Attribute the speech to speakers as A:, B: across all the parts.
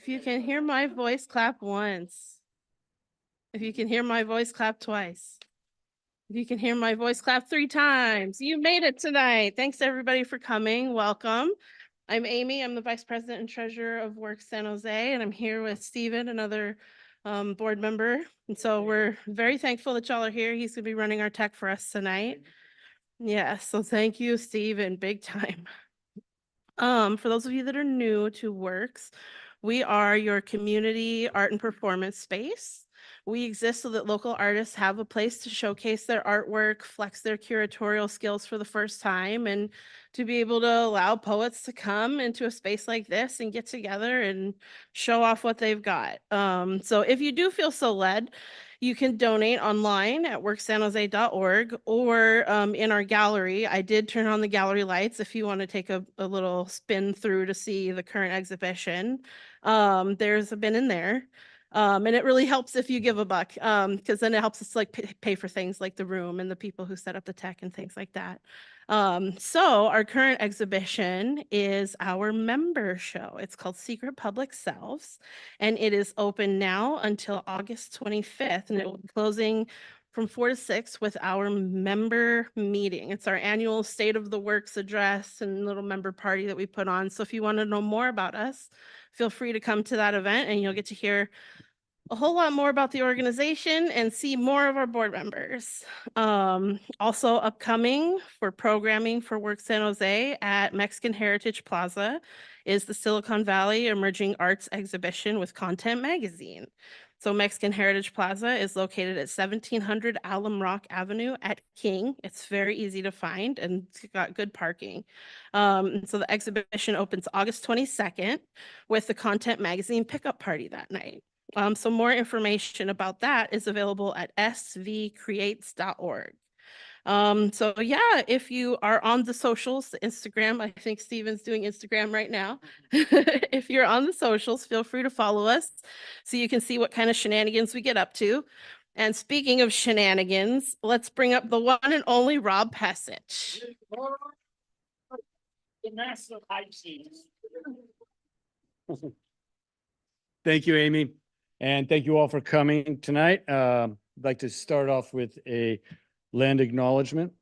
A: If you can hear my voice, clap once. If you can hear my voice, clap twice. If you can hear my voice, clap 3 times. You made it tonight. Thanks everybody for coming. Welcome. I'm Amy. I'm the Vice President and Treasurer of Works San Jose, and I'm here with Steven, another board member. And so we're very thankful that y'all are here. He's gonna be running our tech for us tonight. Yeah, so thank you, Steven, big time. For those of you that are new to Works, we are your community art and performance space. We exist so that local artists have a place to showcase their artwork, flex their curatorial skills for the first time, and to be able to allow poets to come into a space like this and get together and show off what they've got. So if you do feel so led, you can donate online at worksanjose.org or in our gallery. I did turn on the gallery lights if you want to take a little spin through to see the current exhibition. There's a bin in there. And it really helps if you give a buck, because then it helps us like pay for things like the room and the people who set up the tech and things like that. So our current exhibition is our member show. It's called Secret Public Selves, and it is open now until August 25th, and it will be closing from 4 to 6 with our member meeting. It's our annual State of the Works address and little member party that we put on. So if you want to know more about us, feel free to come to that event and you'll get to hear a whole lot more about the organization and see more of our board members. Also upcoming for programming for Work San Jose at Mexican Heritage Plaza is the Silicon Valley Emerging Arts Exhibition with Content Magazine. So Mexican Heritage Plaza is located at 1700 Alum Rock Avenue at King. It's very easy to find and it's got good parking. So the exhibition opens August 22nd with the Content Magazine pickup party that night. So more information about that is available at svcreates.org. So yeah, if you are on the socials, the Instagram, I think Steven's doing Instagram right now. If you're on the socials, feel free to follow us so you can see what kind of shenanigans we get up to. And speaking of shenanigans, let's bring up the one and only Rob Pesich.
B: The master hype scene.
C: Thank you, Amy. And thank you all for coming tonight. I'd like to start off with a land acknowledgement.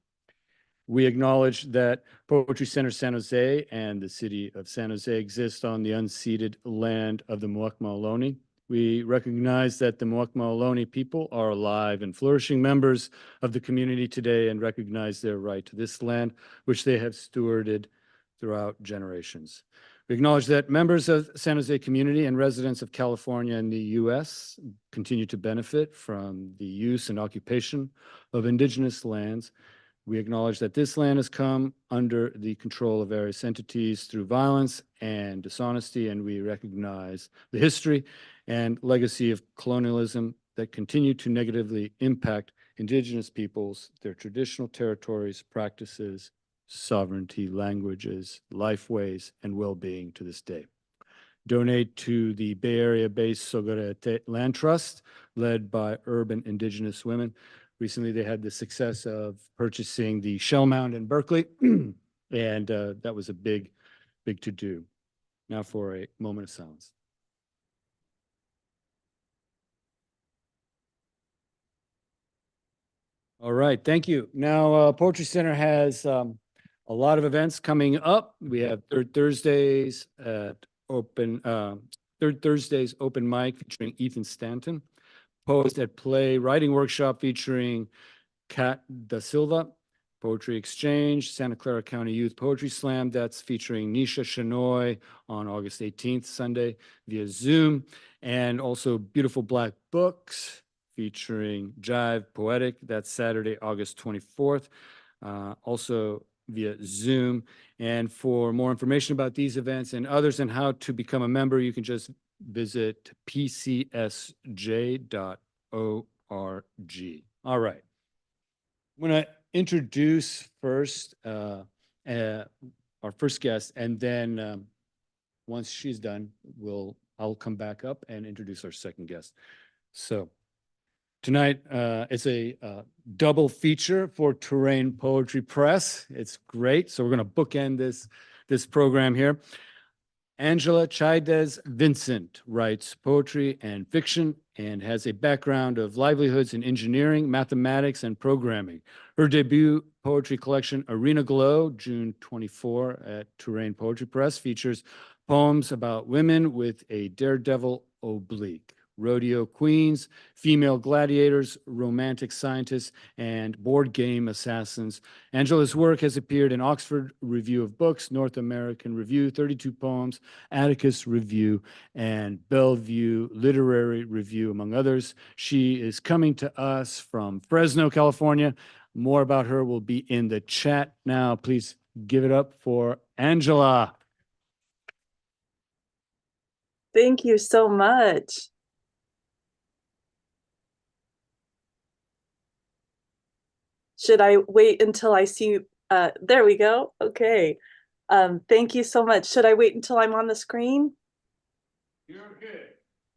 C: We acknowledge that Poetry Center San Jose and the city of San Jose exist on the unceded land of the Muwekma Ohlone. We recognize that the Muwekma Ohlone people are alive and flourishing members of the community today and recognize their right to this land, which they have stewarded throughout generations. We acknowledge that members of San Jose community and residents of California and the U.S. continue to benefit from the use and occupation of indigenous lands. We acknowledge that this land has come under the control of various entities through violence and dishonesty, and we recognize the history and legacy of colonialism that continue to negatively impact indigenous peoples, their traditional territories, practices, sovereignty, languages, lifeways, and well-being to this day. Donate to the Bay Area-based Sogorete Land Trust, led by urban indigenous women. Recently, they had the success of purchasing the Shell Mound in Berkeley, and that was a big to-do. Now for a moment of silence. All right, thank you. Now, Poetry Center has a lot of events coming up. We have Third Thursdays open mic featuring Ethan Stanton, Poets at Play writing workshop featuring Kat Da Silva, Poetry Exchange, Santa Clara County Youth Poetry Slam, that's featuring Nisha Shenoy on August 18th, Sunday via Zoom, and also Beautiful Black Books featuring Jive Poetic, that's Saturday, August 24th. Also via Zoom. And for more information about these events and others and how to become a member, you can just visit pcsj.org. All right. I'm going to introduce first our first guest, and then once she's done, I'll come back up and introduce our second guest. So tonight, it's a double feature for Tourane Poetry Press. It's great. So we're going to bookend this program here. Angela Chaidez Vincent writes poetry and fiction and has a background of livelihoods in engineering, mathematics, and programming. Her debut poetry collection, Arena Glow, June 24 at Tourane Press, features poems about women with a daredevil oblique, rodeo queens, female gladiators, romantic scientists, and board game assassins. Angela's work has appeared in Oxford Review of Books, North American Review, 32 Poems, Atticus Review, and Bellevue Literary Review, among others. She is coming to us from Fresno, California. More about her will be in the chat now. Please give it up for Angela.
B: Thank you so much. Should I wait until I see, there we go. Okay. Thank you so much. Should I wait until I'm on the screen?
C: You're good.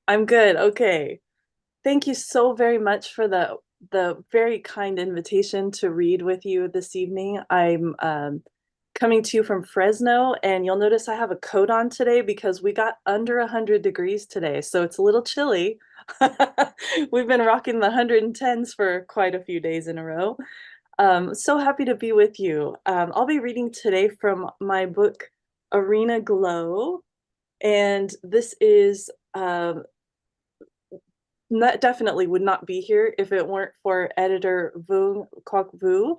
B: I'm good. Okay. Thank you so very much for the very kind invitation to read with you this evening. I'm coming to you from Fresno, and you'll notice I have a coat on today because we got under 100 degrees today, so it's a little chilly. We've been rocking the 110s for quite a few days in a row. So happy to be with you. I'll be reading today from my book, Arena Glow, and this is definitely would not be here if it weren't for editor Vu Quoc Vu,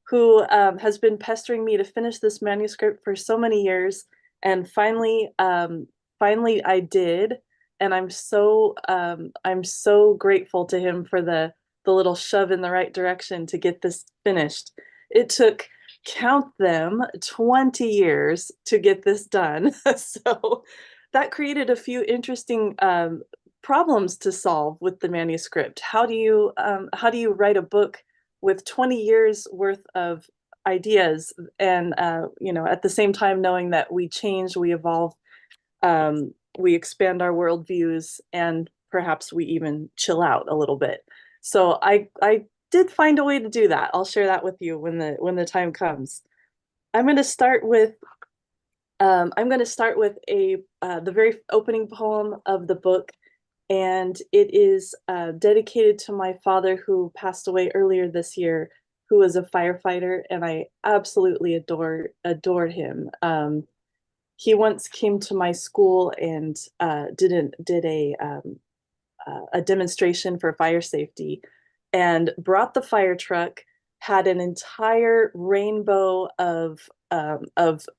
B: who has been pestering me to finish this manuscript for so many years, and finally I did, and I'm so grateful to him for the little shove in the right direction to get this finished. It took, count them, 20 years to get this done. So that created a few interesting problems to solve with the manuscript. How do you write a book with 20 years worth of ideas, and at the same time knowing that we change, we evolve, we expand our worldviews, and perhaps we even chill out a little bit. So I did find a way to do that. I'll share that with you when the time comes. I'm going to start with the very opening poem of the book, and it is dedicated to my father, who passed away earlier this year, who was a firefighter, and I absolutely adored him. He once came to my school and did a demonstration for fire safety, and brought the fire truck, had an entire rainbow of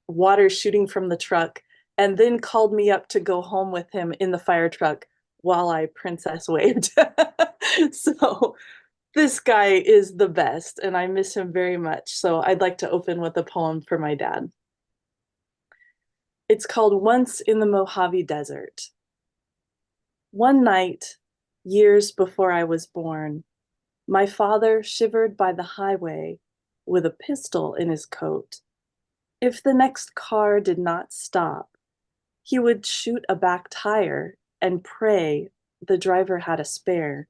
B: water shooting from the truck, and then called me up to go home with him in the fire truck while I princess waved. So this guy is the best, and I miss him very much. So I'd like to open with a poem for my dad. It's called Once in the Mojave Desert. One night, years before I was born, my father shivered by the highway with a pistol in his coat. If the next car did not stop, he would shoot a back tire and pray the driver had a spare.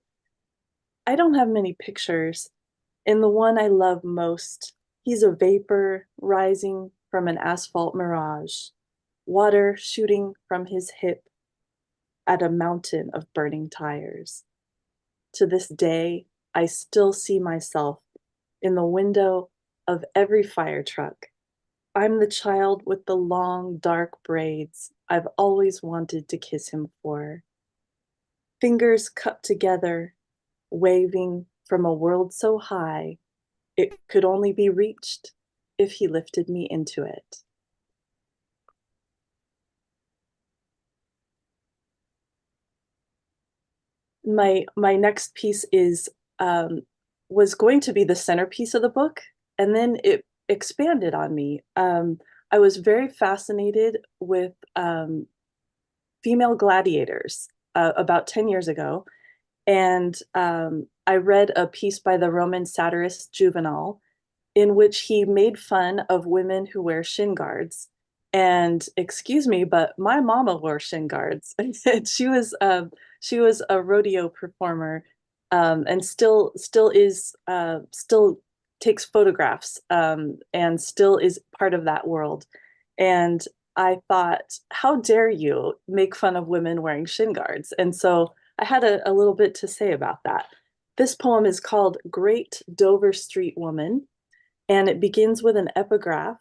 B: I don't have many pictures. In the one I love most, he's a vapor rising from an asphalt mirage, water shooting from his hip at a mountain of burning tires. To this day, I still see myself in the window of every fire truck. I'm the child with the long, dark braids I've always wanted to kiss him for. Fingers cupped together, waving from a world so high, it could only be reached if he lifted me into it. My next piece was going to be the centerpiece of the book, and then it expanded on me. I was very fascinated with female gladiators about 10 years ago, and I read a piece by the Roman satirist Juvenal in which he made fun of women who wear shin guards. And excuse me, but my mama wore shin guards. She was a rodeo performer, and still takes photographs, and still is part of that world. And I thought, how dare you make fun of women wearing shin guards? And so I had a little bit to say about that. This poem is called Great Dover Street Woman, and it begins with an epigraph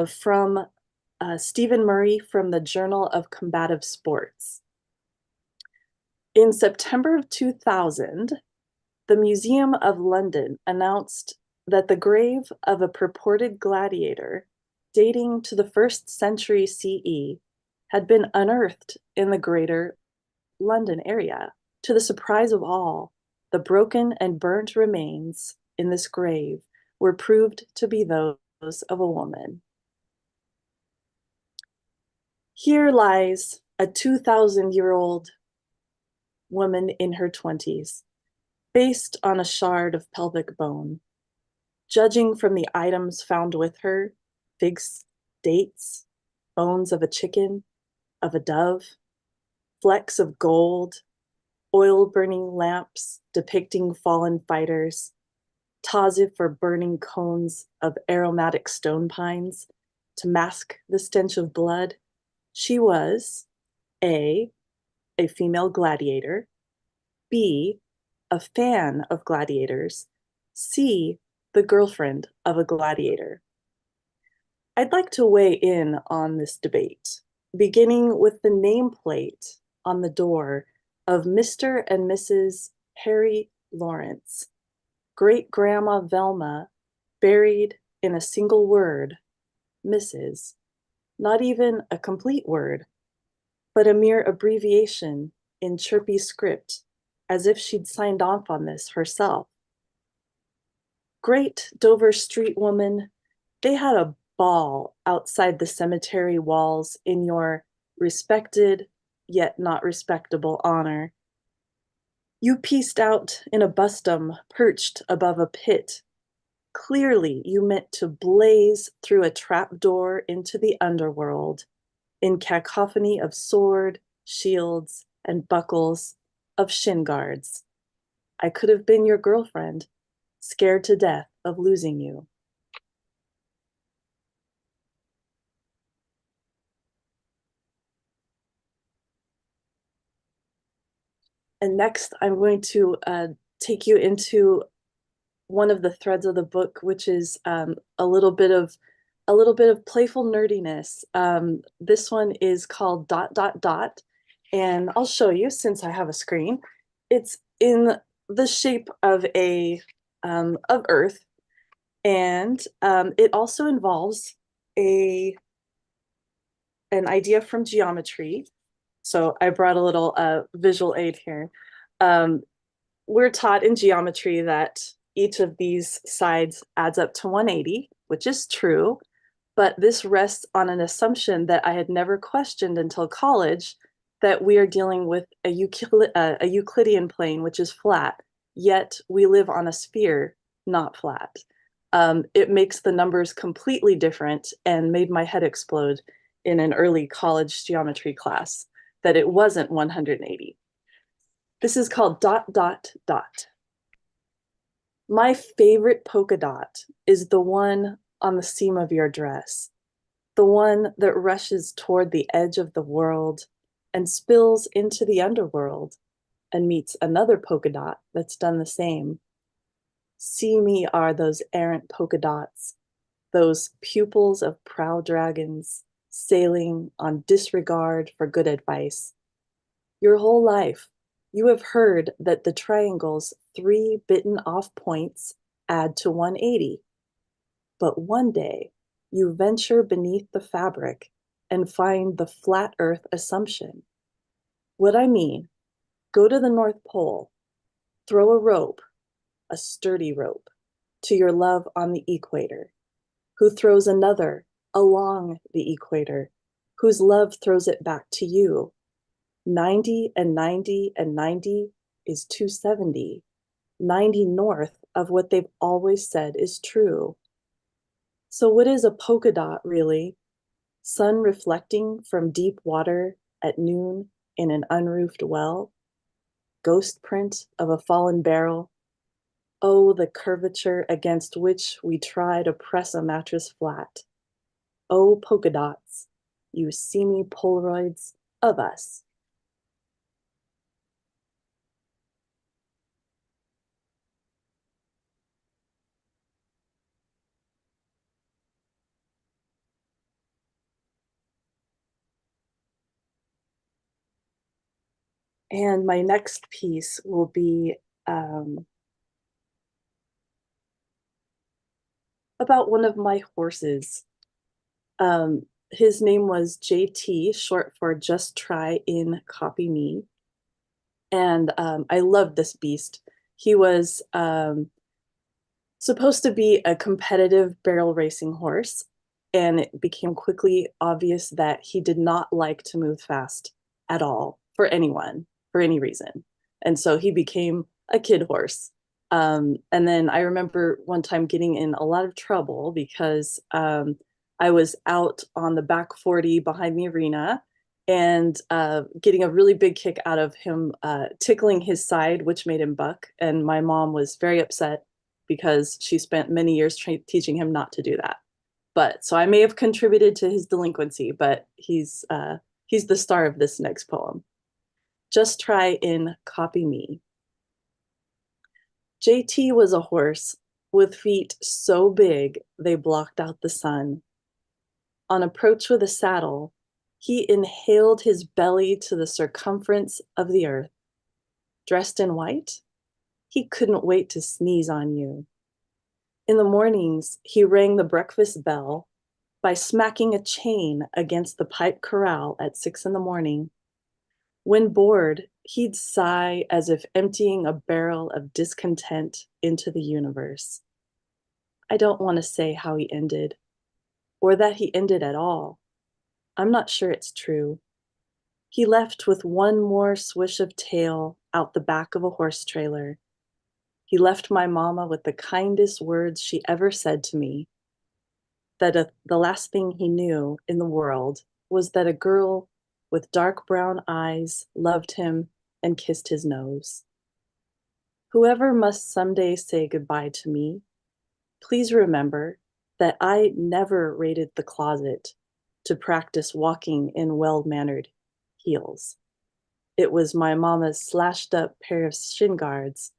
B: from Stephen Murray from the Journal of Combative Sports. In September of 2000, the Museum of London announced that the grave of a purported gladiator dating to the 1st century CE had been unearthed in the greater London area. To the surprise of all, the broken and burnt remains in this grave were proved to be those of a woman. Here lies a 2,000-year-old woman in her 20s, based on a shard of pelvic bone. Judging from the items found with her, figs, dates, bones of a chicken, of a dove, flecks of gold, oil-burning lamps depicting fallen fighters, tazif or burning cones of aromatic stone pines to mask the stench of blood, she was A female gladiator, B, a fan of gladiators, C, the girlfriend of a gladiator. I'd like to weigh in on this debate, beginning with the nameplate on the door of Mr. and Mrs. Harry Lawrence, great-grandma Velma, buried in a single word, Mrs., not even a complete word, but a mere abbreviation in chirpy script, as if she'd signed off on this herself. Great Dover Street Woman, they had a ball outside the cemetery walls in your respected yet not respectable honor. You pieced out in a bustum perched above a pit. Clearly, you meant to blaze through a trapdoor into the underworld, in cacophony of sword, shields, and buckles, of shin guards. I could have been your girlfriend, scared to death of losing you. And next, I'm going to take you into one of the threads of the book, which is a little bit of playful nerdiness. This one is called ... and I'll show you since I have a screen. It's in the shape of of Earth, and it also involves an idea from geometry. So I brought a little visual aid here. We're taught in geometry that each of these sides adds up to 180, which is true, but this rests on an assumption that I had never questioned until college, that we are dealing with a Euclidean plane, which is flat, yet we live on a sphere, not flat. It makes the numbers completely different and made my head explode in an early college geometry class that it wasn't 180. This is called ... My favorite polka dot is the one on the seam of your dress, the one that rushes toward the edge of the world and spills into the underworld and meets another polka dot that's done the same. See me are those errant polka dots, those pupils of proud dragons sailing on disregard for good advice. Your whole life, you have heard that the triangle's 3 bitten off points add to 180. But one day, you venture beneath the fabric and find the flat earth assumption. What I mean, go to the North Pole, throw a rope, a sturdy rope, to your love on the equator, who throws another along the equator, whose love throws it back to you. 90 and 90 and 90 is 270, 90 north of what they've always said is true. So what is a polka dot really? Sun reflecting from deep water at noon in an unroofed well? Ghost print of a fallen barrel? Oh, the curvature against which we try to press a mattress flat. Oh, polka dots, you see me Polaroids of us. And my next piece will be about one of my horses. His name was JT, short for Just Try and Copy Me. And I loved this beast. He was supposed to be a competitive barrel racing horse, and it became quickly obvious that he did not like to move fast at all for anyone, for any reason. And so he became a kid horse. And then I remember one time getting in a lot of trouble because I was out on the back 40 behind the arena and getting a really big kick out of him tickling his side, which made him buck. And my mom was very upset because she spent many years teaching him not to do that. But so I may have contributed to his delinquency, but he's the star of this next poem. Just Try and Copy Me. JT was a horse with feet so big they blocked out the sun. On approach with a saddle, he inhaled his belly to the circumference of the earth. Dressed in white, he couldn't wait to sneeze on you. In the mornings, he rang the breakfast bell by smacking a chain against the pipe corral at 6 a.m. When bored, he'd sigh as if emptying a barrel of discontent into the universe. I don't want to say how he ended, or that he ended at all. I'm not sure it's true. He left with one more swish of tail out the back of a horse trailer. He left my mama with the kindest words she ever said to me, that the last thing he knew in the world was that a girl with dark brown eyes loved him and kissed his nose. Whoever must someday say goodbye to me, please remember that I never raided the closet to practice walking in well-mannered heels. It was my mama's slashed up pair of shin guards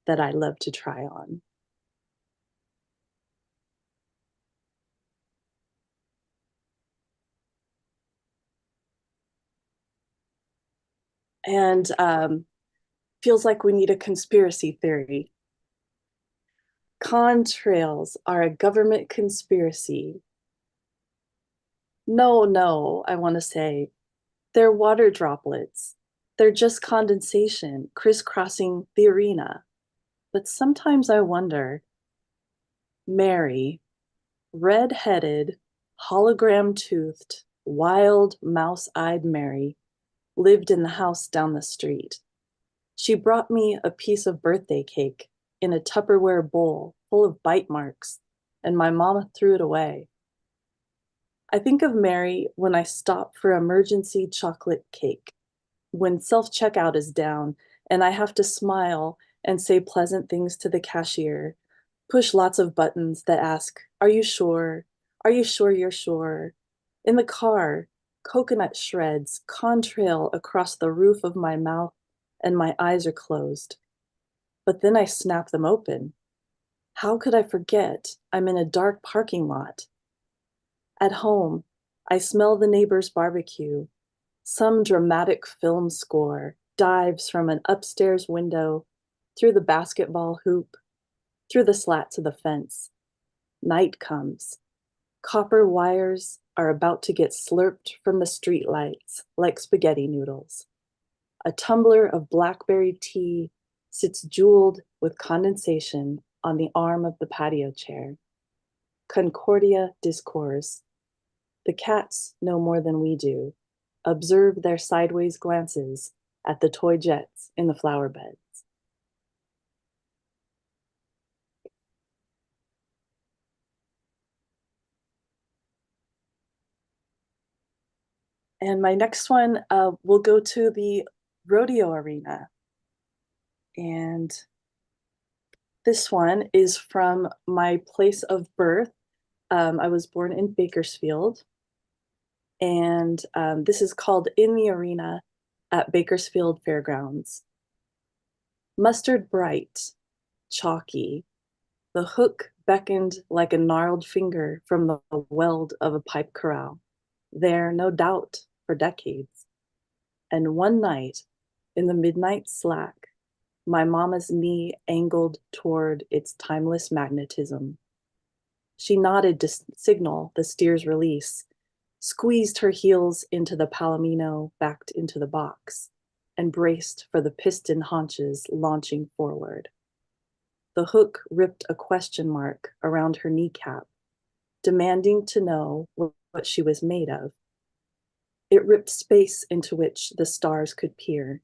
B: that I loved to try on. And feels like we need a conspiracy theory. Contrails are a government conspiracy. No, I want to say, they're water droplets. They're just condensation crisscrossing the arena. But sometimes I wonder, Mary, red-headed, hologram-toothed, wild, mouse-eyed Mary, lived in the house down the street. She brought me a piece of birthday cake in a Tupperware bowl full of bite marks, and my mama threw it away. I think of Mary when I stop for emergency chocolate cake, when self-checkout is down and I have to smile and say pleasant things to the cashier, push lots of buttons that ask, "Are you sure? Are you sure you're sure?" In the car, coconut shreds contrail across the roof of my mouth and my eyes are closed. But then I snap them open. How could I forget I'm in a dark parking lot? At home, I smell the neighbor's barbecue. Some dramatic film score dives from an upstairs window, through the basketball hoop, through the slats of the fence. Night comes. Copper wires are about to get slurped from the streetlights like spaghetti noodles. A tumbler of blackberry tea sits jeweled with condensation on the arm of the patio chair. Concordia discourse. The cats know more than we do. Observe their sideways glances at the toy jets in the flower beds. And my next one will go to the rodeo arena. And this one is from my place of birth. I was born in Bakersfield. And this is called In the Arena at Bakersfield Fairgrounds. Mustard bright, chalky, the hook beckoned like a gnarled finger from the weld of a pipe corral, there, no doubt, for decades. And one night, in the midnight slack, my mama's knee angled toward its timeless magnetism. She nodded to signal the steer's release, squeezed her heels into the palomino backed into the box, and braced for the piston haunches launching forward. The hook ripped a question mark around her kneecap, demanding to know what she was made of. It ripped space into which the stars could peer.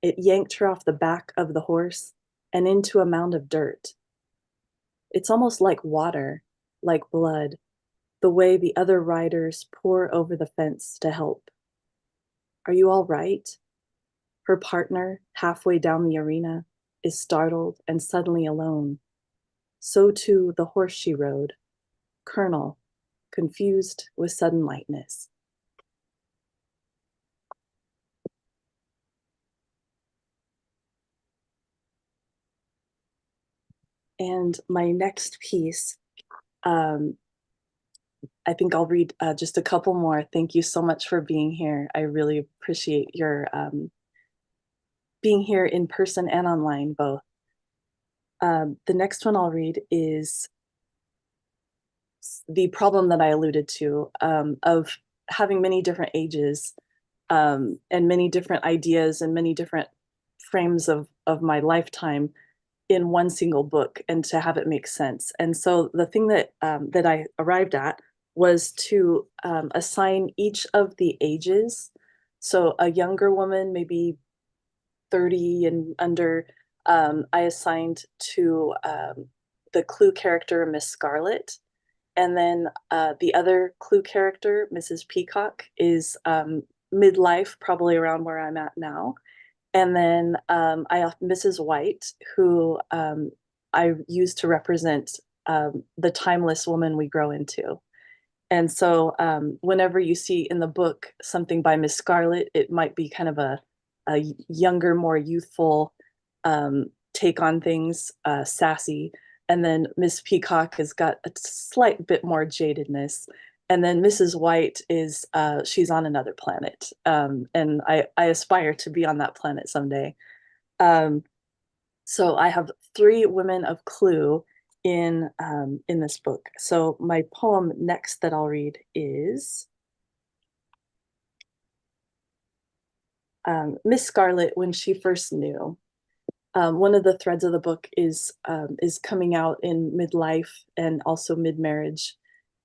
B: It yanked her off the back of the horse and into a mound of dirt. It's almost like water, like blood, the way the other riders pour over the fence to help. Are you all right? Her partner, halfway down the arena, is startled and suddenly alone. So too the horse she rode, Colonel, confused with sudden lightness. And my next piece, I think I'll read just a couple more. Thank you so much for being here. I really appreciate your being here in person and online, both. The next one I'll read is the problem that I alluded to of having many different ages and many different ideas and many different frames of my lifetime in one single book, and to have it make sense. And so the thing that that I arrived at was to assign each of the ages. So a younger woman, maybe 30 and under, I assigned to the clue character, Miss Scarlet. And then the other clue character, Mrs. Peacock, is midlife, probably around where I'm at now. And then I have Mrs. White, who I use to represent the timeless woman we grow into. And so whenever you see in the book something by Miss Scarlet, it might be kind of a younger, more youthful take on things, sassy. And then Miss Peacock has got a slight bit more jadedness. And then Mrs. White is, she's on another planet. And I aspire to be on that planet someday. So I have 3 women of clue in this book. So my poem next that I'll read is Miss Scarlet When She First Knew. One of the threads of the book is coming out in midlife and also mid-marriage.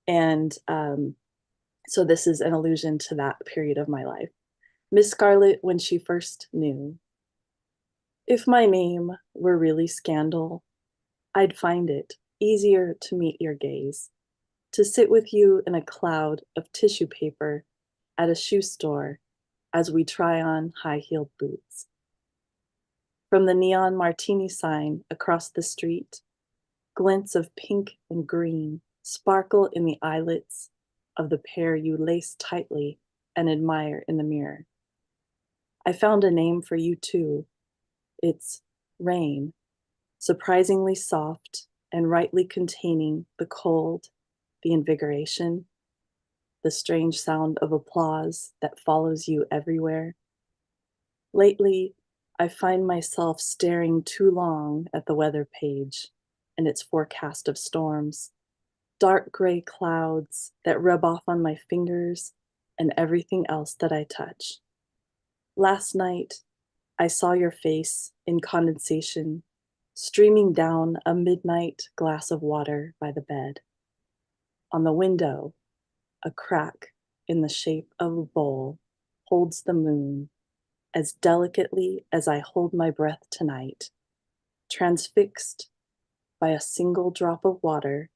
B: And so this is an allusion to that period of my life. Miss Scarlet When She First Knew. If my name were really Scandal, I'd find it easier to meet your gaze, to sit with you in a cloud of tissue paper at a shoe store as we try on high-heeled boots. From the neon martini sign across the street, glints of pink and green sparkle in the eyelets of the pair you lace tightly and admire in the mirror. I found a name for you too. It's Rain, surprisingly soft and rightly containing the cold, the invigoration, the strange sound of applause that follows you everywhere. Lately, I find myself staring too long at the weather page and its forecast of storms, dark gray clouds that rub off on my fingers and everything else that I touch. Last night, I saw your face in condensation, streaming down a midnight glass of water by the bed. On the window, a crack in the shape of a bowl holds the moon as delicately as I hold my breath tonight, transfixed by a single drop of water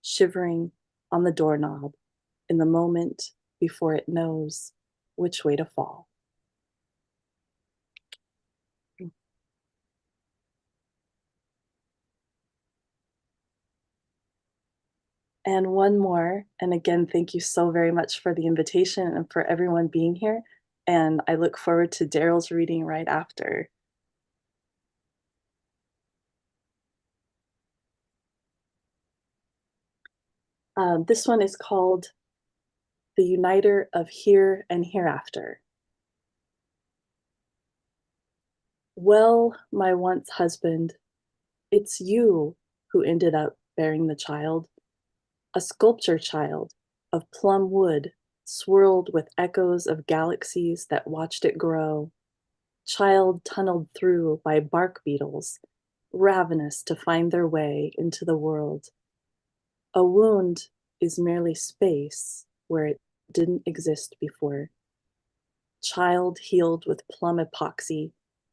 B: shivering on the doorknob in the moment before it knows which way to fall. And one more. And again, thank you so very much for the invitation and for everyone being here. And I look forward to Darrell's reading right after. This one is called The Uniter of Here and Hereafter. Well, my once husband, it's you who ended up bearing the child, a sculpture child of plum wood swirled with echoes of galaxies that watched it grow, child tunneled through by bark beetles, ravenous to find their way into the world. A wound is merely space where it didn't exist before. Child healed with plum epoxy,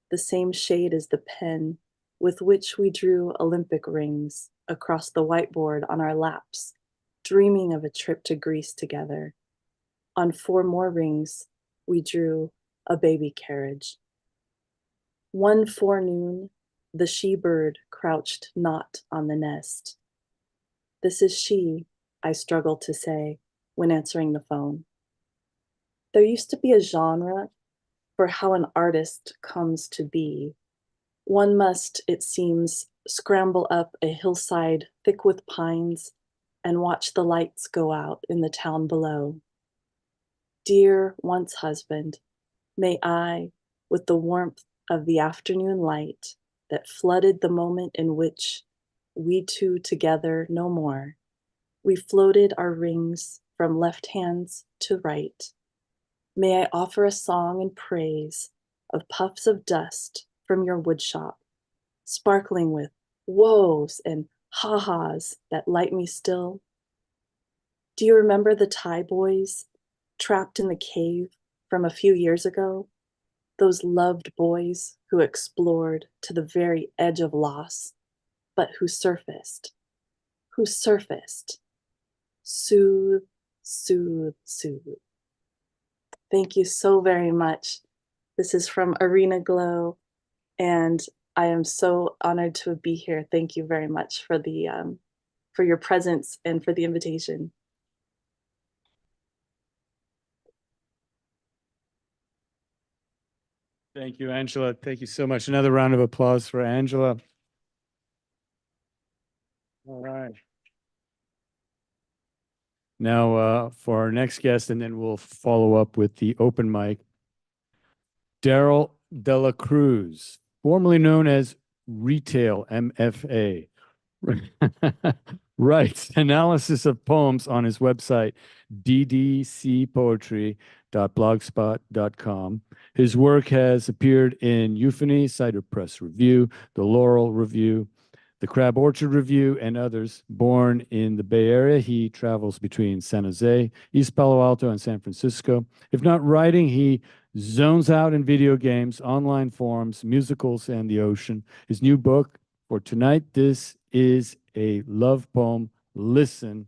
B: the same shade as the pen with which we drew Olympic rings across the whiteboard on our laps, dreaming of a trip to Greece together. On 4 more rings, we drew a baby carriage. One forenoon, the she-bird crouched not on the nest. This is she, I struggled to say when answering the phone. There used to be a genre for how an artist comes to be. One must, it seems, scramble up a hillside thick with pines and watch the lights go out in the town below. Dear once husband, may I, with the warmth of the afternoon light that flooded the moment in which we two together no more, we floated our rings from left hands to right. May I offer a song and praise of puffs of dust from your woodshop, sparkling with whoas and ha-has that light me still? Do you remember the Thai boys trapped in the cave from a few years ago? Those loved boys who explored to the very edge of loss, but who surfaced. Soothe, soothe, soothe. Thank you so very much. This is from Arena Glow, and I am so honored to be here. Thank you very much for your presence and for the invitation.
C: Thank you, Angela. Thank you so much. Another round of applause for Angela. All right. Now, for our next guest, and then we'll follow up with the open mic, Darrell Dela Cruz, formerly known as Retail MFA, writes analysis of poems on his website, ddcpoetry.blogspot.com. His work has appeared in Euphony, Center Press Review, The Laurel Review, The Crab Orchard Review, and others. Born in the Bay Area, he travels between San Jose, East Palo Alto, and San Francisco. If not writing, he zones out in video games, online forums, musicals, and the ocean. His new book for tonight, this is a love poem. Listen,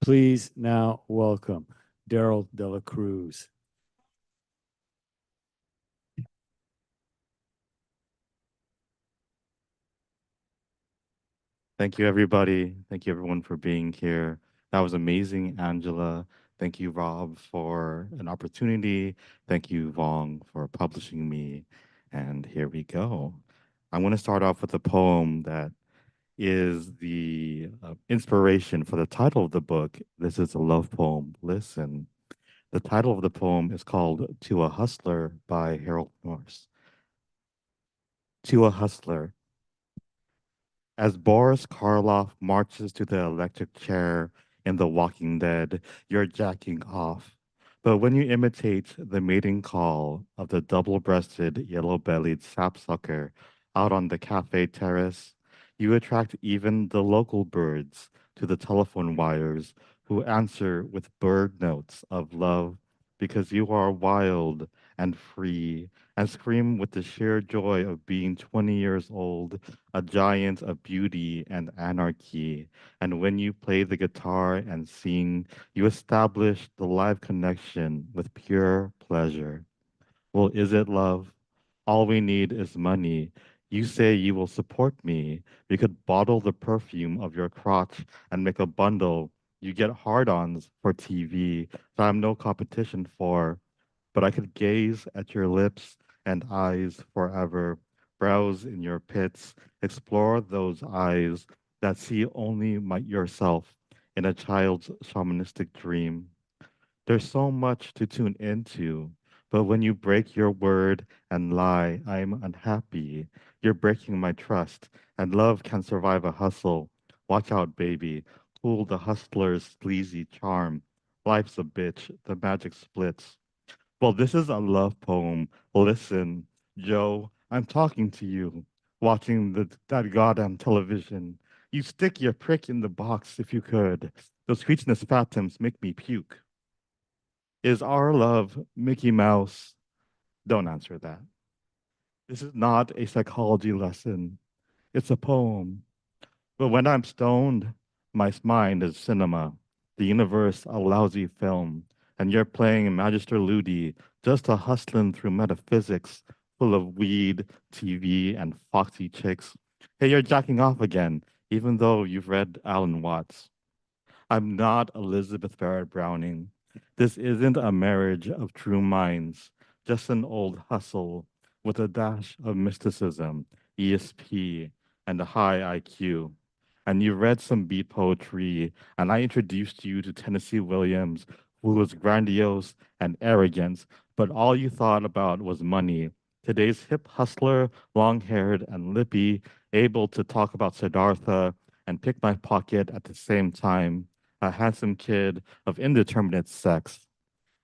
C: please now welcome Darrell Dela Cruz.
D: Thank you, everybody. Thank you, everyone, for being here. That was amazing, Angela. Thank you, Rob, for an opportunity. Thank you, Vong, for publishing me. And here we go. I'm going to start off with a poem that is the inspiration for the title of the book. This is a love poem. Listen. The title of the poem is called To a Hustler by Harold Norse. To a Hustler. As Boris Karloff marches to the electric chair in The Walking Dead, you're jacking off. But when you imitate the mating call of the double-breasted, yellow-bellied sapsucker out on the cafe terrace, you attract even the local birds to the telephone wires who answer with bird notes of love because you are wild and free and scream with the sheer joy of being 20 years old, a giant of beauty and anarchy. And when you play the guitar and sing, you establish the live connection with pure pleasure. Well, is it love? All we need is money. You say you will support me. We could bottle the perfume of your crotch and make a bundle. You get hard-ons for TV that I'm no competition for, but I could gaze at your lips and eyes forever, browse in your pits, explore those eyes that see only yourself in a child's shamanistic dream. There's so much to tune into, but when you break your word and lie, I'm unhappy. You're breaking my trust, and love can survive a hustle. Watch out, baby. Cool the hustler's sleazy charm. Life's a bitch. The magic splits. Well, this is a love poem. Listen, Joe, I'm talking to you, watching that goddamn television. You stick your prick in the box if you could. Those creatinous phantoms make me puke. Is our love Mickey Mouse? Don't answer that. This is not a psychology lesson. It's a poem. But when I'm stoned, my mind is cinema. The universe a lousy film. And you're playing Magister Ludi, just a hustling through metaphysics, full of weed, TV, and foxy chicks. Hey, you're jacking off again, even though you've read Alan Watts. I'm not Elizabeth Barrett Browning. This isn't a marriage of true minds, just an old hustle with a dash of mysticism, ESP, and a high IQ. And you read some beat poetry, and I introduced you to Tennessee Williams, who was grandiose and arrogant, but all you thought about was money. Today's hip hustler, long haired and lippy, able to talk about Siddhartha and pick my pocket at the same time, a handsome kid of indeterminate sex.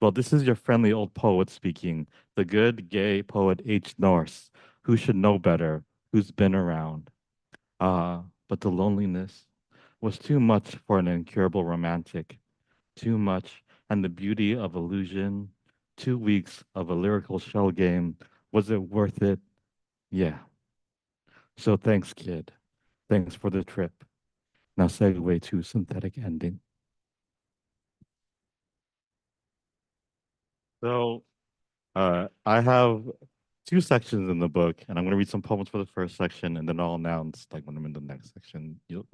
D: Well, this is your friendly old poet speaking, the good gay poet H. Norse, who should know better, who's been around. But the loneliness was too much for an incurable romantic, too much, and the beauty of illusion, 2 weeks of a lyrical shell game, was it worth it? Yeah. So thanks, kid. Thanks for the trip. Now segue to synthetic ending. So I have two sections in the book, and I'm going to read some poems for the first section, and then I'll announce like when I'm in the next section. You'll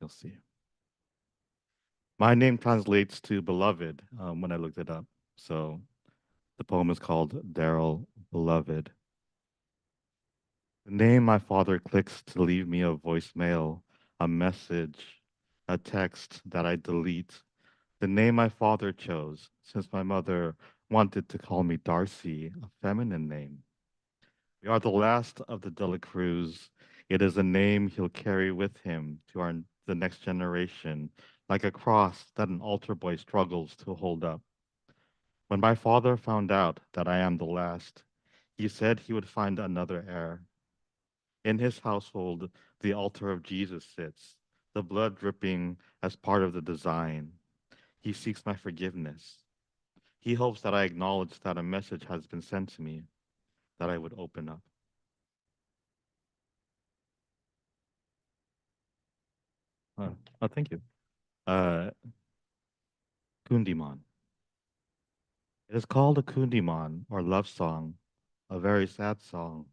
D: see. My name translates to beloved when I looked it up. So the poem is called Darrell Beloved. The name my father clicks to leave me a voicemail, a message, a text that I delete. The name my father chose, since my mother wanted to call me Darcy, a feminine name. We are the last of the Dela Cruz. It is a name he'll carry with him to the next generation, like a cross that an altar boy struggles to hold up. When my father found out that I am the last, he said he would find another heir. In his household, the altar of Jesus sits, the blood dripping as part of the design. He seeks my forgiveness. He hopes that I acknowledge that a message has been sent to me, that I would open up. Thank you. Uh, Kundiman. It is called a Kundiman, or love song, a very sad song.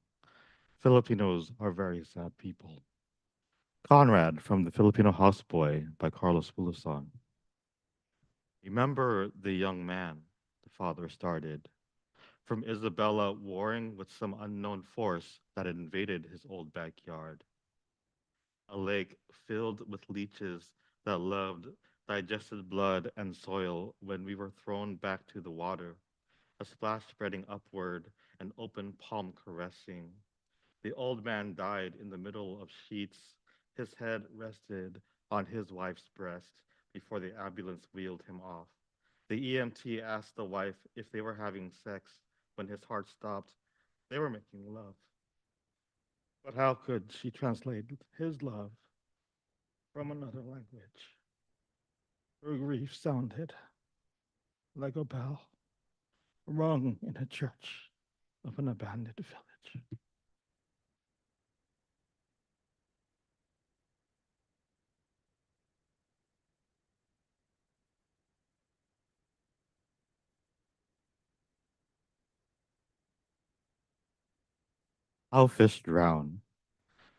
D: Filipinos are very sad people. Conrad from the Filipino Houseboy by Carlos Bulasan. Remember the young man, the father started, from Isabella warring with some unknown force that had invaded his old backyard. A lake filled with leeches that loved digested blood and soil when we were thrown back to the water, a splash spreading upward, an open palm caressing. The old man died in the middle of sheets. His head rested on his wife's breast before the ambulance wheeled him off. The EMT asked the wife if they were having sex. When his heart stopped, they were making love. But how could she translate his love from another language? Her grief sounded like a bell rung in a church of an abandoned village. How fish drown.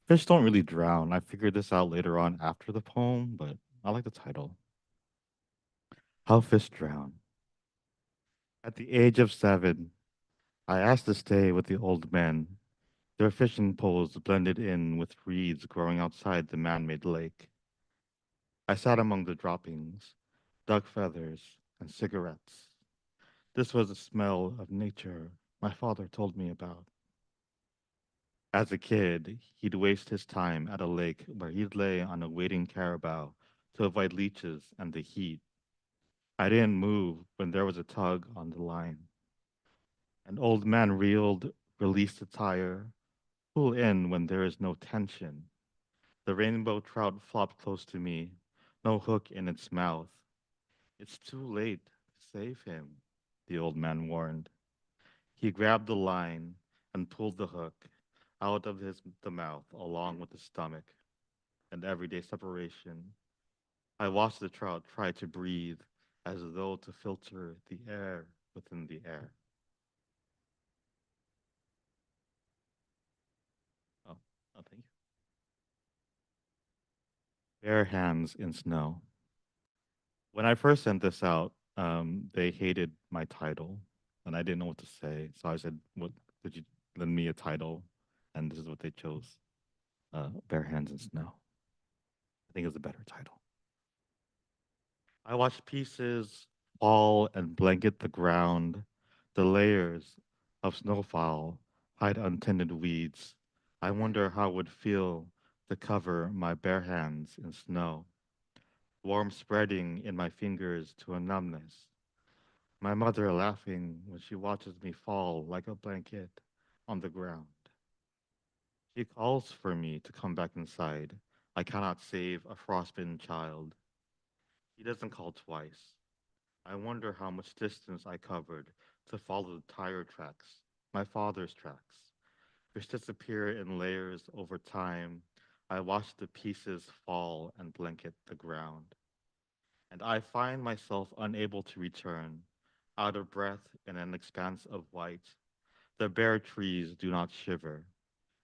D: Fish don't really drown. I figured this out later on after the poem, but I like the title. How fish drown. At the age of 7, I asked to stay with the old men. Their fishing poles blended in with reeds growing outside the man-made lake. I sat among the droppings, duck feathers, and cigarettes. This was the smell of nature my father told me about. As a kid, he'd waste his time at a lake where he'd lay on a waiting carabao to avoid leeches and the heat. I didn't move when there was a tug on the line. An old man reeled, released the tire, pull in when there is no tension. The rainbow trout flopped close to me, no hook in its mouth. It's too late to save him, the old man warned. He grabbed the line and pulled the hook out of the mouth along with the stomach. And everyday separation. I watched the trout try to breathe as though to filter the air within the air. Thank you. Bare hands in snow. When I first sent this out, they hated my title, and I didn't know what to say. So I said, "What could you lend me a title?" And this is what they chose: "Bare Hands in Snow." I think it's a better title. I watched pieces fall and blanket the ground. The layers of snowfall hide untended weeds. I wonder how it would feel to cover my bare hands in snow, warm spreading in my fingers to a numbness. My mother laughing when she watches me fall like a blanket on the ground. She calls for me to come back inside. I cannot save a frostbitten child. He doesn't call twice. I wonder how much distance I covered to follow the tire tracks, my father's tracks, which disappear in layers over time. I watch the pieces fall and blanket the ground. And I find myself unable to return, out of breath in an expanse of white. The bare trees do not shiver.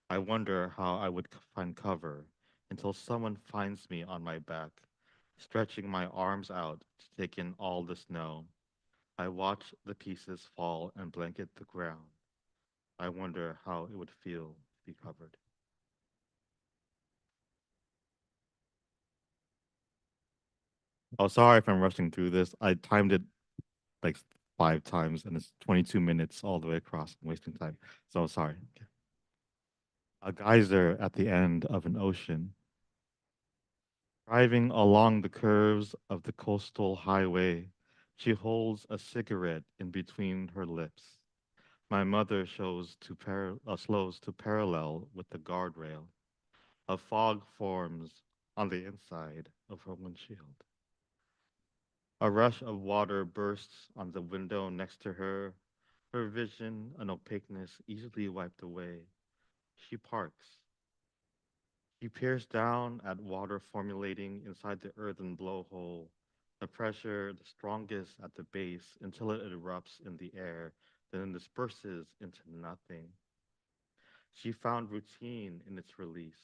D: I wonder how I would find cover until someone finds me on my back, stretching my arms out to take in all the snow. I watch the pieces fall and blanket the ground. I wonder how it would feel to be covered. Oh, sorry if I'm rushing through this. I timed it like 5 times and it's 22 minutes all the way across. I'm wasting time. So sorry. Okay. A geyser at the end of an ocean. Driving along the curves of the coastal highway, she holds a cigarette in between her lips. My mother slows to parallel with the guardrail. A fog forms on the inside of her windshield. A rush of water bursts on the window next to her, her vision an opaqueness easily wiped away. She parks. She peers down at water formulating inside the earthen blowhole, the pressure the strongest at the base until it erupts in the air, then disperses into nothing. She found routine in its release,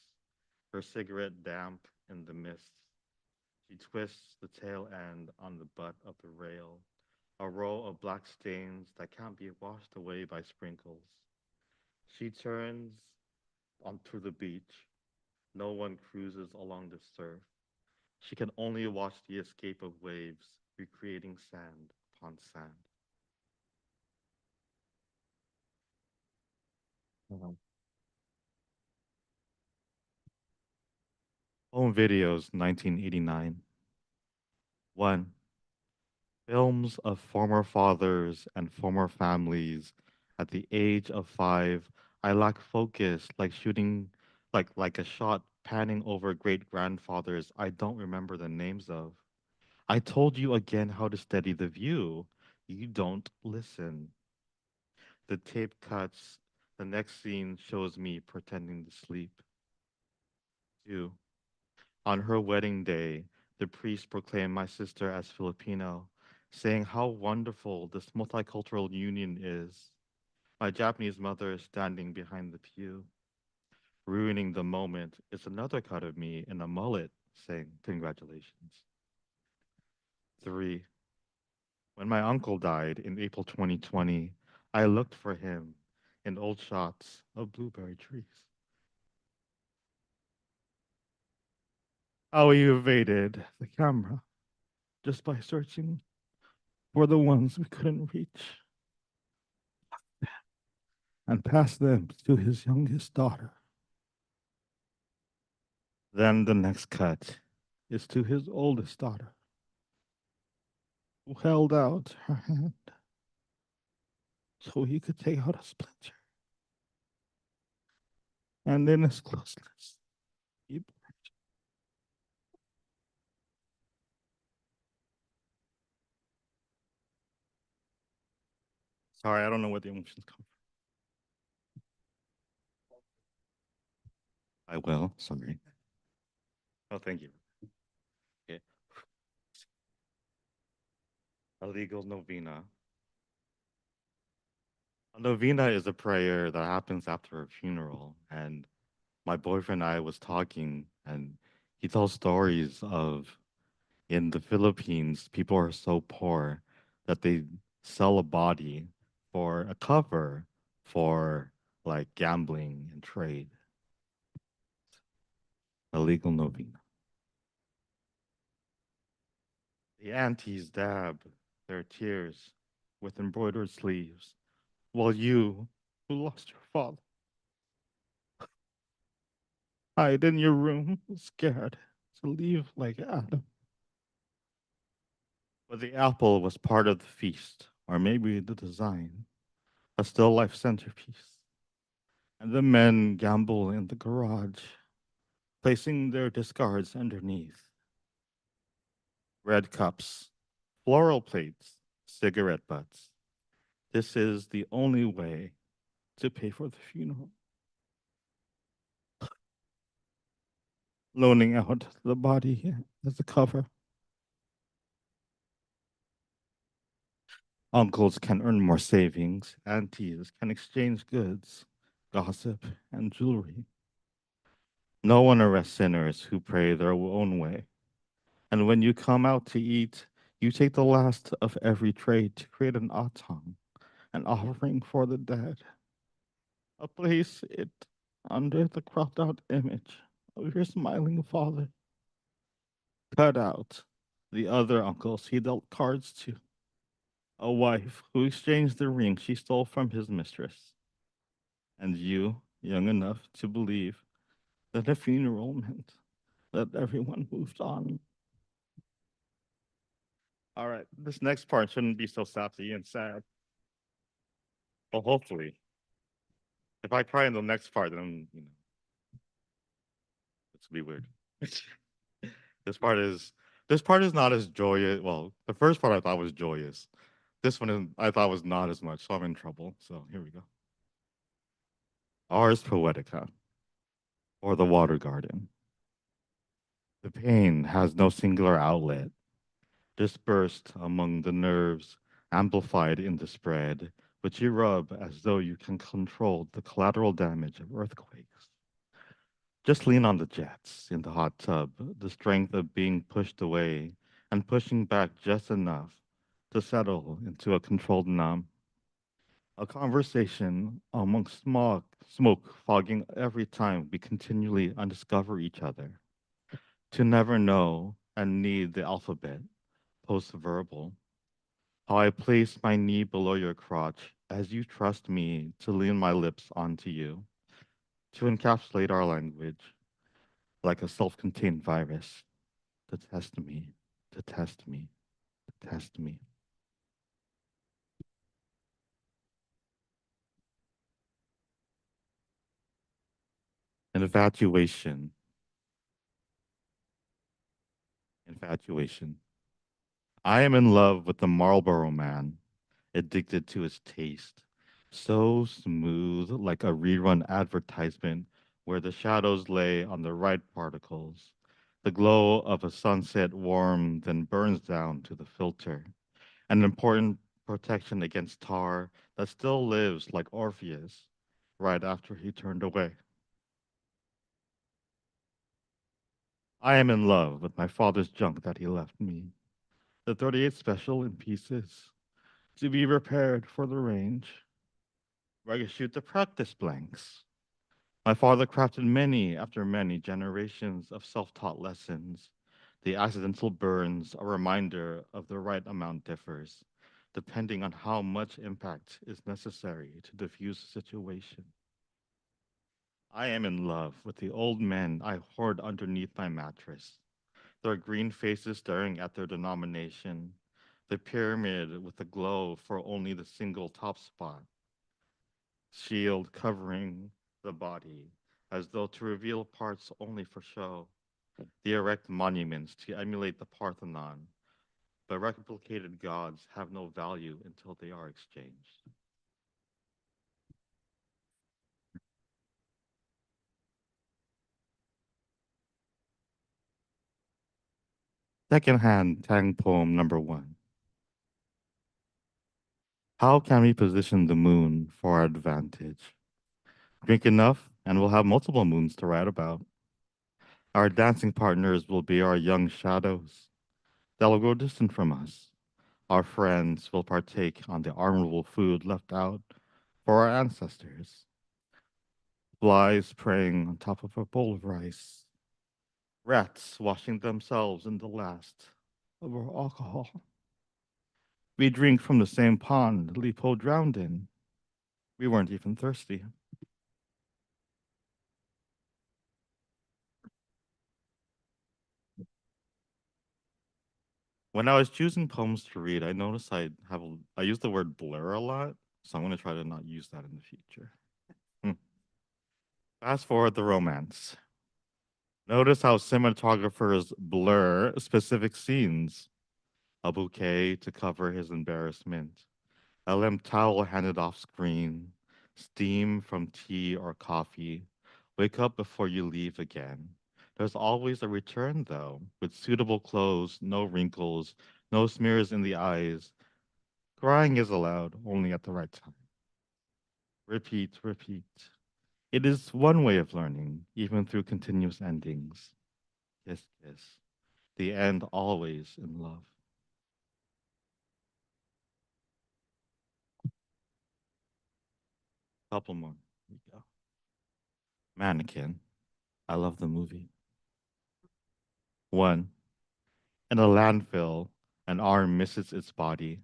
D: her cigarette damp in the mist. She twists the tail end on the butt of the rail, a row of black stains that can't be washed away by sprinkles. She turns onto the beach. No one cruises along the surf. She can only watch the escape of waves, recreating sand upon sand. Home videos, 1989. 1. Films of former fathers and former families. At the age of 5, I lack focus, like shooting, like a shot panning over great grandfathers I don't remember the names of. I told you again how to steady the view. You don't listen. The tape cuts. The next scene shows me pretending to sleep. 2. On her wedding day, the priest proclaimed my sister as Filipino, saying how wonderful this multicultural union is. My Japanese mother is standing behind the pew. Ruining the moment is another cut of me in a mullet saying congratulations. 3. When my uncle died in April 2020, I looked for him in old shots of blueberry trees. How he evaded the camera just by searching for the ones we couldn't reach and passed them to his youngest daughter. Then the next cut is to his oldest daughter, who held out her hand so he could take out a splinter. And in his closeness, he Sorry, I don't know where the emotions come from. I will, sorry. Oh, thank you. Okay. A legal novena. A novena is a prayer that happens after a funeral. And my boyfriend and I was talking, and he tells stories of in the Philippines, people are so poor that they sell a body for a cover for like gambling and trade. A legal novena. The aunties dab their tears with embroidered sleeves, while you, who lost your father, hide in your room, scared to leave like Adam. But the apple was part of the feast, or maybe the design, a still life centerpiece. And the men gamble in the garage, placing their discards underneath. Red cups, floral plates, cigarette butts. This is the only way to pay for the funeral. Loaning out the body as a cover. Uncles can earn more savings, aunties can exchange goods, gossip, and jewelry. No one arrests sinners who pray their own way. And when you come out to eat, you take the last of every tray to create an atam, an offering for the dead. Place it under the cropped out image of your smiling father. Cut out the other uncles he dealt cards to. A wife who exchanged the ring she stole from his mistress. And you, young enough to believe that a funeral meant that everyone moved on. All right, this next part shouldn't be so sappy and sad. Well, hopefully. If I cry in the next part, then, it's gonna be weird. This part is not as joyous. Well, the first part I thought was joyous. This one I thought was not as much, so I'm in trouble. So here we go. Ars Poetica, or the Water Garden. The pain has no singular outlet, dispersed among the nerves, amplified in the spread, which you rub as though you can control the collateral damage of earthquakes. Just lean on the jets in the hot tub, the strength of being pushed away and pushing back just enough to settle into a controlled numb. A conversation amongst smoke fogging every time we continually undiscover each other. To never know and need the alphabet, post-verbal. How I place my knee below your crotch as you trust me to lean my lips onto you. To encapsulate our language like a self-contained virus. To test me, to test me, to test me. Infatuation. Infatuation. I am in love with the Marlboro man, addicted to his taste. So smooth, like a rerun advertisement where the shadows lay on the right particles. The glow of a sunset warm, then burns down to the filter. An important protection against tar that still lives like Orpheus right after he turned away. I am in love with my father's junk that he left me. The 38 Special in pieces, to be repaired for the range, where I could shoot the practice blanks. My father crafted many after many generations of self-taught lessons. The accidental burns, a reminder of the right amount differs, depending on how much impact is necessary to diffuse the situation. I am in love with the old men I hoard underneath my mattress, their green faces staring at their denomination, the pyramid with a glow for only the single top spot, shield covering the body, as though to reveal parts only for show. They erect monuments to emulate the Parthenon, but replicated gods have no value until they are exchanged. Secondhand Tang poem number 1. How can we position the moon for our advantage? Drink enough, and we'll have multiple moons to write about. Our dancing partners will be our young shadows. They'll grow distant from us. Our friends will partake on the honorable food left out for our ancestors. Flies preying on top of a bowl of rice. Rats washing themselves in the last of our alcohol. We drink from the same pond Lipo drowned in. We weren't even thirsty. When I was choosing poems to read, I noticed I use the word blur a lot, so I'm going to try to not use that in the future. Fast forward the romance. Notice how cinematographers blur specific scenes. A bouquet to cover his embarrassment, a limp towel handed off screen, steam from tea or coffee. Wake up before you leave again. There's always a return, though, with suitable clothes, no wrinkles, no smears in the eyes. Crying is allowed only at the right time. Repeat, repeat. It is one way of learning, even through continuous endings. Kiss, kiss. The end always in love. Couple more. Here we go. Mannequin. I love the movie. 1. In a landfill, an arm misses its body.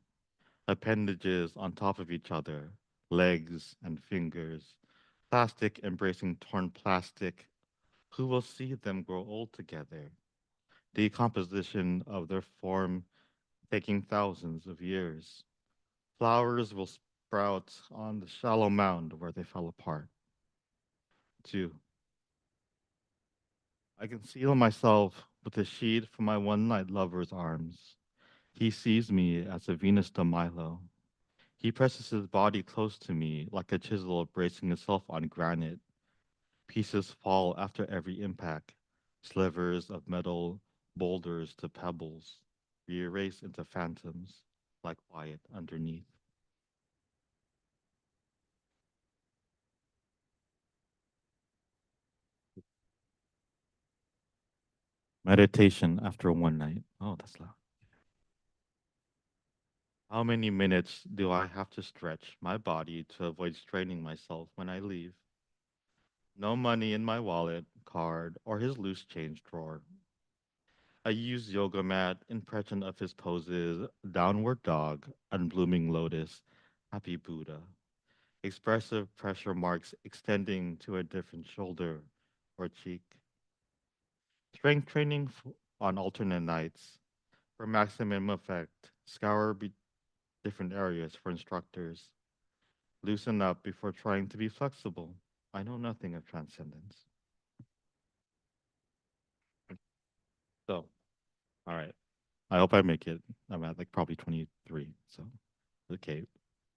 D: Appendages on top of each other, legs and fingers. Plastic embracing torn plastic. Who will see them grow old together? Decomposition of their form taking thousands of years. Flowers will sprout on the shallow mound where they fell apart. 2. I conceal myself with a sheet from my one-night lover's arms. He sees me as a Venus de Milo. He presses his body close to me like a chisel bracing itself on granite. Pieces fall after every impact, slivers of metal, boulders to pebbles, re-erase into phantoms, like quiet underneath. Meditation after one night. Oh, that's loud. How many minutes do I have to stretch my body to avoid straining myself when I leave? No money in my wallet, card, or his loose change drawer. I use yoga mat, impression of his poses, downward dog, unblooming lotus, happy Buddha. Expressive pressure marks extending to a different shoulder or cheek. Strength training on alternate nights. For maximum effect, scour different areas for instructors. Loosen up before trying to be flexible. I know nothing of transcendence. So, all right. I hope I make it. I'm at like probably 23. So, okay.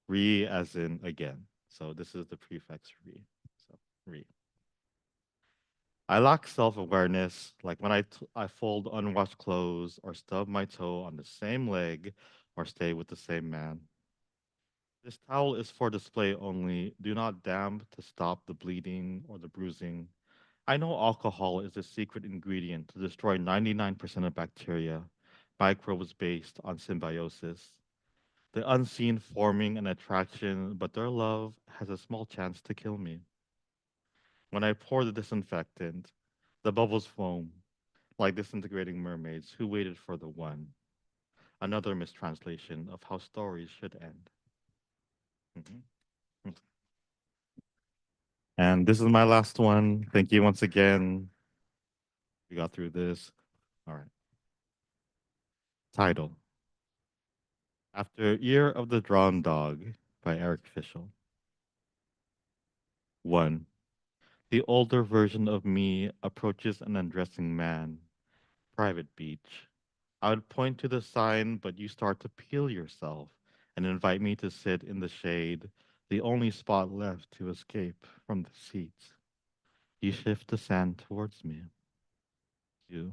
D: Re as in again. So this is the prefix re. So re. I lack self-awareness, like when I fold unwashed clothes or stub my toe on the same leg or stay with the same man. This towel is for display only. Do not damp to stop the bleeding or the bruising. I know alcohol is a secret ingredient to destroy 99% of bacteria, microbes based on symbiosis. The unseen forming an attraction, but their love has a small chance to kill me. When I pour the disinfectant, the bubbles foam, like disintegrating mermaids who waited for the one. Another mistranslation of how stories should end. Mhm. And this is my last one. Thank you once again. We got through this. All right. Title: After Year of the Drawn Dog by Eric Fischel. 1. The older version of me approaches an undressing man. Private beach. I would point to the sign, but you start to peel yourself and invite me to sit in the shade, the only spot left to escape from the seats. You shift the sand towards me. 2.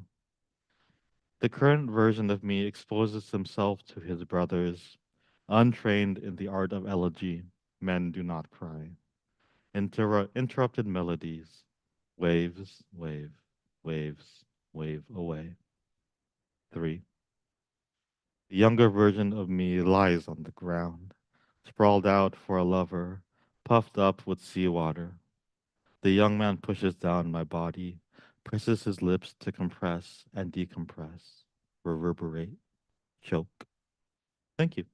D: The current version of me exposes himself to his brothers. Untrained in the art of elegy, men do not cry. Interrupted melodies. Waves, wave, waves, wave away. 3. The younger version of me lies on the ground, sprawled out for a lover, puffed up with seawater. The young man pushes down my body, presses his lips to compress and decompress, reverberate, choke. Thank you.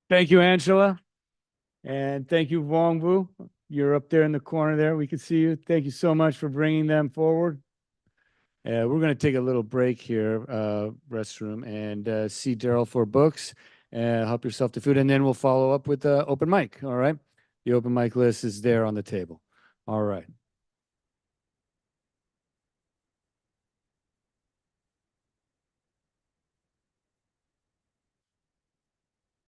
C: Thank you, Angela. And thank you, Wong Wu. You're up there in the corner there. We can see you. Thank you so much for bringing them forward. We're going to take a little break here, restroom, and see Darrell for books. Help yourself to food, and then we'll follow up with the open mic. All right. The open mic list is there on the table. All right.